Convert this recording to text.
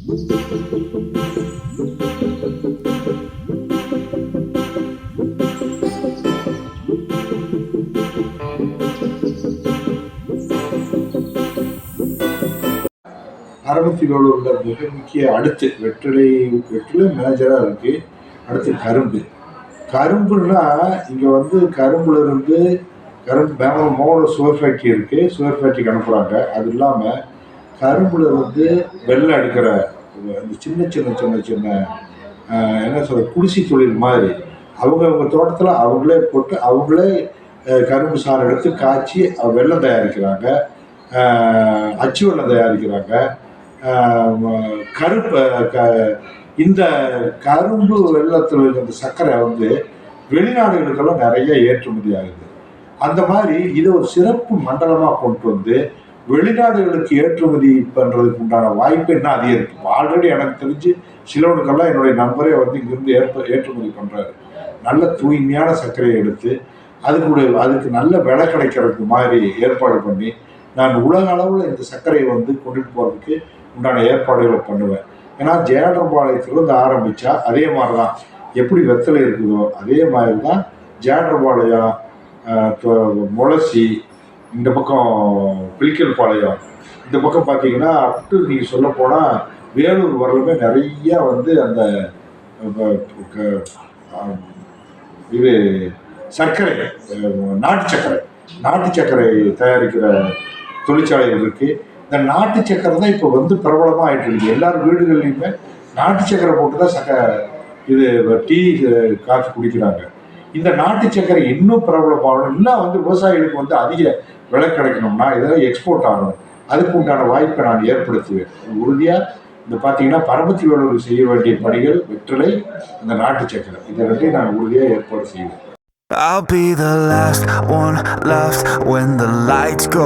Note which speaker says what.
Speaker 1: ஆரம்பத்தில் மிக முக்கிய அடுத்து வெற்றிலை வெற்றிலை மேஜராக இருக்கு. அடுத்து கரும்பு. கரும்புன்னா இங்கே வந்து கரும்புல இருந்து கரும்பு பெங்களூர் சுகர் ஃபேக்ட்ரி இருக்கு. சுகர் ஃபேக்ட்ரிக்கு அனுப்புகிறாங்க. அது இல்லாமல் கரும்புல இருந்து வெள்ளம் எடுக்கிற இந்த சின்ன சின்ன சின்ன சின்ன என்ன சொல்ற குடிசை தொழில் மாதிரி அவங்க தோட்டத்தில் அவங்களே போட்டு அவங்களே கரும்பு சாறு எடுத்து காய்ச்சி வெள்ளம் தயாரிக்கிறாங்க. அச்சு வெள்ளம் தயாரிக்கிறாங்க. இந்த கரும்பு வெள்ளத்தில் இருக்கிற சர்க்கரை வந்து வெளிநாடுகளுக்கெல்லாம் நிறைய ஏற்றுமதி ஆகுது. அந்த மாதிரி இதை ஒரு சிறப்பு மண்டலமாக கொண்டு வந்து வெளிநாடுகளுக்கு ஏற்றுமதி பண்ணுறதுக்கு உண்டான வாய்ப்பு என்ன அதிகரிக்கும். ஆல்ரெடி எனக்கு தெரிஞ்சு சிலவனுக்கெல்லாம் என்னுடைய நண்பரே வந்து இங்கிருந்து ஏற்றுமதி பண்ணுறாரு. நல்ல தூய்மையான சர்க்கரையை எடுத்து அதுக்கு நல்ல விலை கிடைக்கிறதுக்கு மாதிரி ஏற்பாடு பண்ணி நான் உலக அளவில் இந்த சர்க்கரையை வந்து கொண்டுட்டு போகிறதுக்கு உண்டான ஏற்பாடுகளை பண்ணுவேன். ஏன்னா ஜேடர்பாளையத்திலிருந்து ஆரம்பித்தா அதே மாதிரி தான் எப்படி வெத்தலை இருக்குதோ அதே மாதிரி தான் ஜேடர்பாளையம், முளசி, இந்த பக்கம் பிலிக்கல் பாளையம், இந்த பக்கம் பார்த்தீங்கன்னா அப்டு நீங்கள் சொல்ல போனால் வேலூர் வரலுமே நிறையா வந்து அந்த இது சர்க்கரை நாட்டு சர்க்கரை தயாரிக்கிற தொழிற்சாலைகள் இருக்குது. இந்த நாட்டு சக்கரை தான் இப்போ வந்து பிரபலமாக ஆகிட்டு இருக்குது. எல்லார் வீடுகள்லையுமே நாட்டு சக்கரை போட்டு தான் இது டீ காஃபி குடிக்கிறாங்க. இந்த நாட்டு சக்கரை இன்னும் பிரபலமாகணும். இன்னும் வந்து விவசாயிகளுக்கு வந்து அதிக விலை கிடைக்கணும்னா இதெல்லாம் எக்ஸ்போர்ட் ஆகணும். அதுக்கு உண்டான வாய்ப்பை நான் ஏற்படுத்துவேன். உறுதியாக இந்த பார்த்தீங்கன்னா பரமத்தி வேலூர் செய்ய வேண்டிய பணிகள் வெற்றிலை, இந்த நாட்டு சக்கரை, இதை ரெண்டையும் நான் உறுதியாக ஏற்பாடு செய்வேன். I'll be the last one left when the lights go